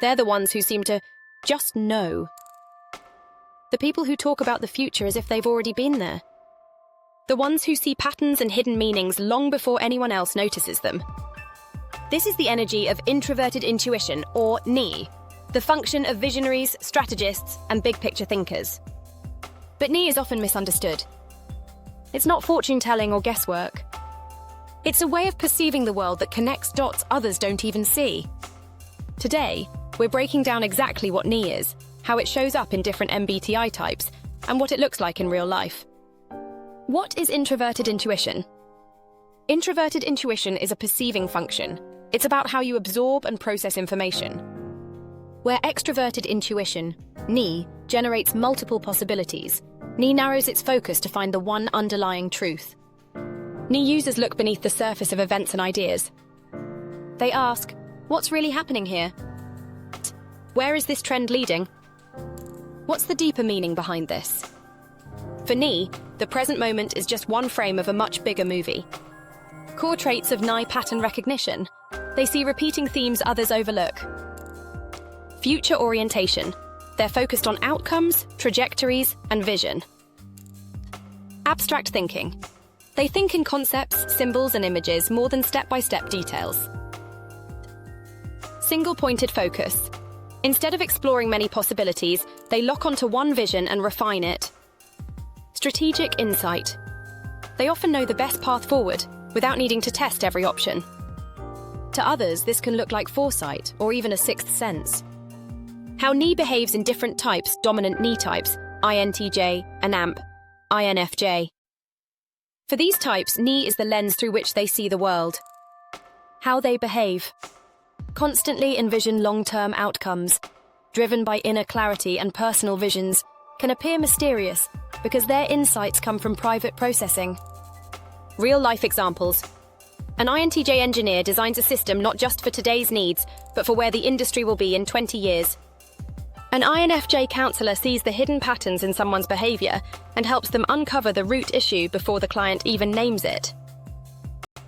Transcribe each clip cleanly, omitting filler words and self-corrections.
They're the ones who seem to just know. The people who talk about the future as if they've already been there. The ones who see patterns and hidden meanings long before anyone else notices them. This is the energy of introverted intuition, or NI, the function of visionaries, strategists, and big-picture thinkers. But NI is often misunderstood. It's not fortune-telling or guesswork. It's a way of perceiving the world that connects dots others don't even see. Today, we're breaking down exactly what NI is, how it shows up in different MBTI types, and what it looks like in real life. What is introverted intuition? Introverted intuition is a perceiving function. It's about how you absorb and process information. Where extroverted intuition, NI, generates multiple possibilities, NI narrows its focus to find the one underlying truth. NI users look beneath the surface of events and ideas. They ask, what's really happening here? Where is this trend leading? What's the deeper meaning behind this? For NI, the present moment is just one frame of a much bigger movie. Core traits of NI pattern recognition. They see repeating themes others overlook. Future orientation. They're focused on outcomes, trajectories, and vision. Abstract thinking. They think in concepts, symbols, and images more than step-by-step details. Single-pointed focus. Instead of exploring many possibilities, they lock onto one vision and refine it. Strategic insight. They often know the best path forward, without needing to test every option. To others, this can look like foresight, or even a sixth sense. How NI behaves in different types, dominant NI types, INTJ, ANAMP, INFJ. For these types, NI is the lens through which they see the world. How they behave. Constantly envision long-term outcomes, driven by inner clarity and personal visions, can appear mysterious because their insights come from private processing. Real-life examples. An INTJ engineer designs a system not just for today's needs, but for where the industry will be in 20 years. An INFJ counselor sees the hidden patterns in someone's behavior and helps them uncover the root issue before the client even names it.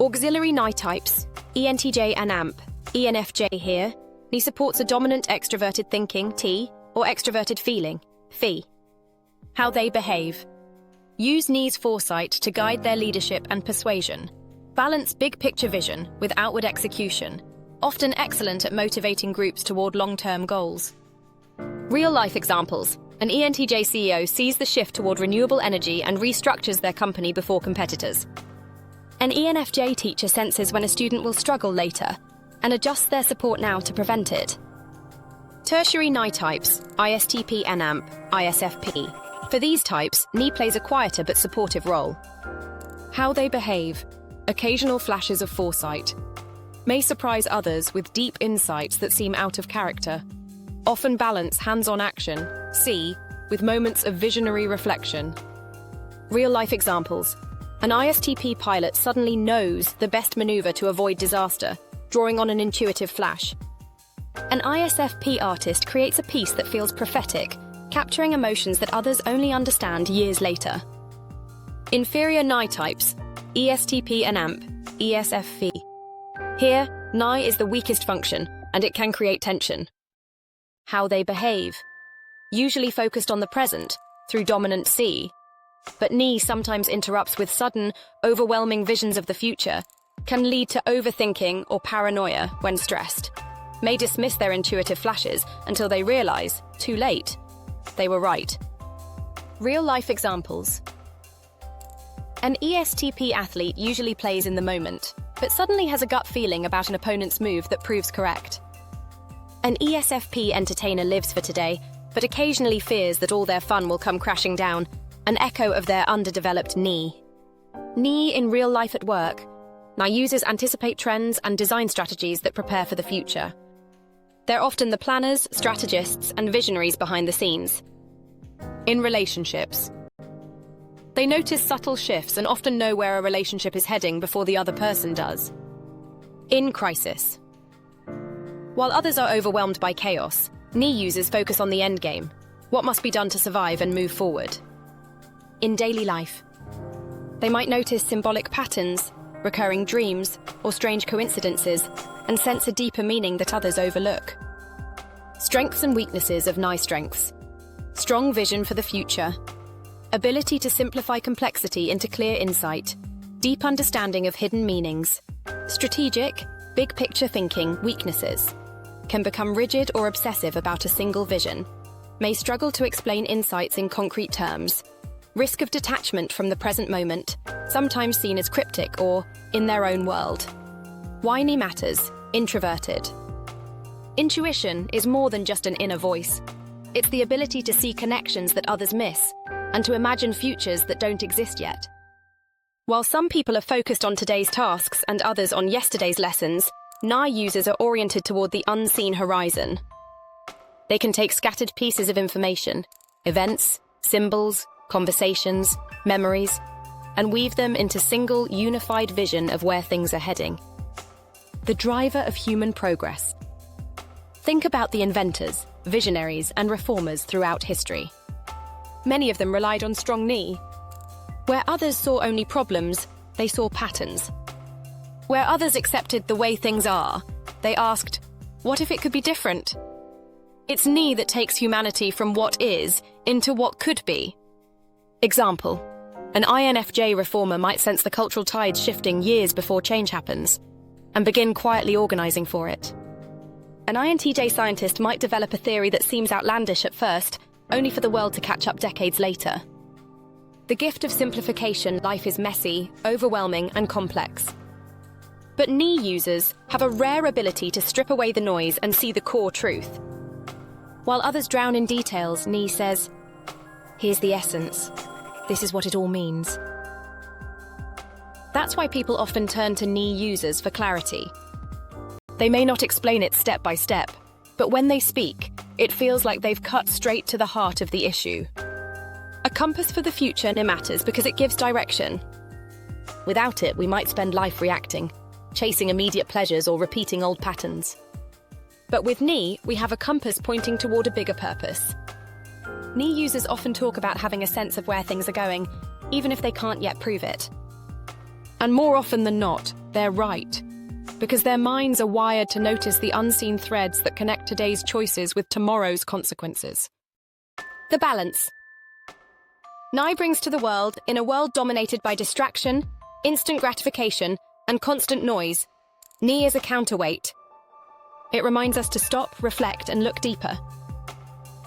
Auxiliary NI types, ENTJ and AMP, ENFJ here. NI supports a dominant extroverted thinking, T, or extroverted feeling, Phi. How they behave. Use NI's foresight to guide their leadership and persuasion. Balance big-picture vision with outward execution, often excellent at motivating groups toward long-term goals. Real-life examples. An ENTJ CEO sees the shift toward renewable energy and restructures their company before competitors. An ENFJ teacher senses when a student will struggle later and adjusts their support now to prevent it. Tertiary NI types, ISTP and AMP, ISFP. For these types, NI plays a quieter but supportive role. How they behave. Occasional flashes of foresight. May surprise others with deep insights that seem out of character. Often balance hands-on action, C, with moments of visionary reflection. Real-life examples. An ISTP pilot suddenly knows the best maneuver to avoid disaster, drawing on an intuitive flash. An ISFP artist creates a piece that feels prophetic, capturing emotions that others only understand years later. Inferior NI types, ESTP and AMP, ESFP. Here, NI is the weakest function, and it can create tension. How they behave. Usually focused on the present, through dominant C. But NI sometimes interrupts with sudden, overwhelming visions of the future, can lead to overthinking or paranoia when stressed. May dismiss their intuitive flashes until they realize, too late, they were right. Real-life examples. An ESTP athlete usually plays in the moment, but suddenly has a gut feeling about an opponent's move that proves correct. An ESFP entertainer lives for today, but occasionally fears that all their fun will come crashing down, an echo of their underdeveloped NI. NI in real life at work. Now users anticipate trends and design strategies that prepare for the future. They're often the planners, strategists, and visionaries behind the scenes. In relationships. They notice subtle shifts and often know where a relationship is heading before the other person does. In crisis. While others are overwhelmed by chaos, NI users focus on the endgame, what must be done to survive and move forward. In daily life. They might notice symbolic patterns, recurring dreams, or strange coincidences, and sense a deeper meaning that others overlook. Strengths and weaknesses of NI strengths. Strong vision for the future. Ability to simplify complexity into clear insight. Deep understanding of hidden meanings. Strategic, big picture thinking, weaknesses. Can become rigid or obsessive about a single vision. May struggle to explain insights in concrete terms. Risk of detachment from the present moment, sometimes seen as cryptic or in their own world. Why NI matters. Introverted. Intuition is more than just an inner voice. It's the ability to see connections that others miss and to imagine futures that don't exist yet. While some people are focused on today's tasks and others on yesterday's lessons, NI users are oriented toward the unseen horizon. They can take scattered pieces of information, events, symbols, conversations, memories, and weave them into single, unified vision of where things are heading. The driver of human progress. Think about the inventors, visionaries, and reformers throughout history. Many of them relied on strong NI. Where others saw only problems, they saw patterns. Where others accepted the way things are, they asked, what if it could be different? It's NI that takes humanity from what is into what could be. Example, an INFJ reformer might sense the cultural tides shifting years before change happens and begin quietly organizing for it. An INTJ scientist might develop a theory that seems outlandish at first, only for the world to catch up decades later. The gift of simplification, life is messy, overwhelming, and complex. But NI users have a rare ability to strip away the noise and see the core truth. While others drown in details, NI says, here's the essence. This is what it all means. That's why people often turn to NI users for clarity. They may not explain it step by step, but when they speak, it feels like they've cut straight to the heart of the issue. A compass for the future matters because it gives direction. Without it, we might spend life reacting, chasing immediate pleasures or repeating old patterns. But with NI, we have a compass pointing toward a bigger purpose. NI users often talk about having a sense of where things are going, even if they can't yet prove it. And more often than not, they're right, because their minds are wired to notice the unseen threads that connect today's choices with tomorrow's consequences. The balance. NI brings to the world, in a world dominated by distraction, instant gratification, and constant noise, NI is a counterweight. It reminds us to stop, reflect, and look deeper.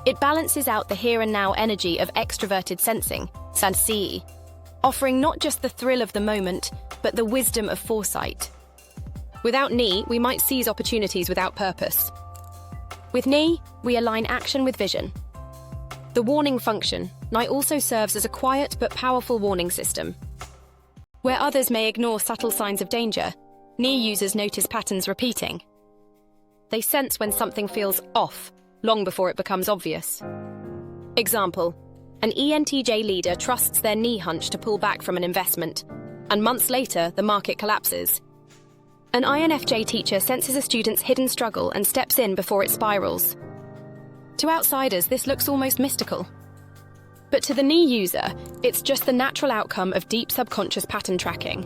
It balances out the here and now energy of extroverted sensing, sansi, offering not just the thrill of the moment, but the wisdom of foresight. Without NI, we might seize opportunities without purpose. With NI, we align action with vision. The warning function, NI also serves as a quiet but powerful warning system. Where others may ignore subtle signs of danger, NI users notice patterns repeating. They sense when something feels off, long before it becomes obvious. Example, an ENTJ leader trusts their NI hunch to pull back from an investment, and months later, the market collapses. An INFJ teacher senses a student's hidden struggle and steps in before it spirals. To outsiders, this looks almost mystical. But to the NI user, it's just the natural outcome of deep subconscious pattern tracking.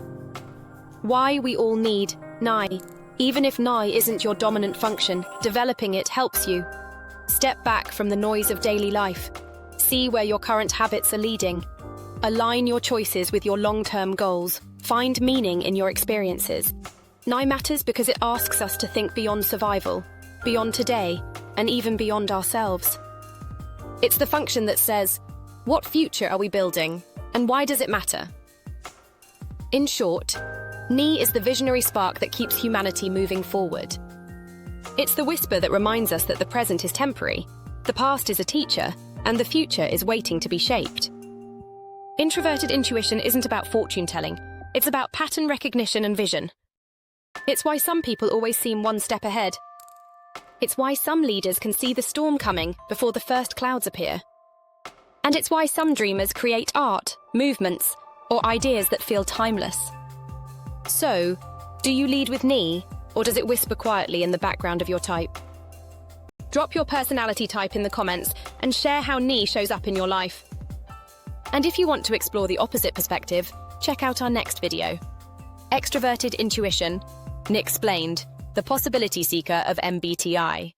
Why we all need NI. Even if NI isn't your dominant function, developing it helps you. Step back from the noise of daily life. See where your current habits are leading. Align your choices with your long-term goals. Find meaning in your experiences. NI matters because it asks us to think beyond survival, beyond today, and even beyond ourselves. It's the function that says, what future are we building, and why does it matter? In short, NI is the visionary spark that keeps humanity moving forward. It's the whisper that reminds us that the present is temporary, the past is a teacher, and the future is waiting to be shaped. Introverted intuition isn't about fortune-telling, it's about pattern recognition and vision. It's why some people always seem one step ahead. It's why some leaders can see the storm coming before the first clouds appear. And it's why some dreamers create art, movements, or ideas that feel timeless. So, do you lead with NI, or does it whisper quietly in the background of your type? Drop your personality type in the comments and share how NI shows up in your life. And if you want to explore the opposite perspective, check out our next video. Extroverted Intuition, NI Explained, the Possibility Seeker of MBTI.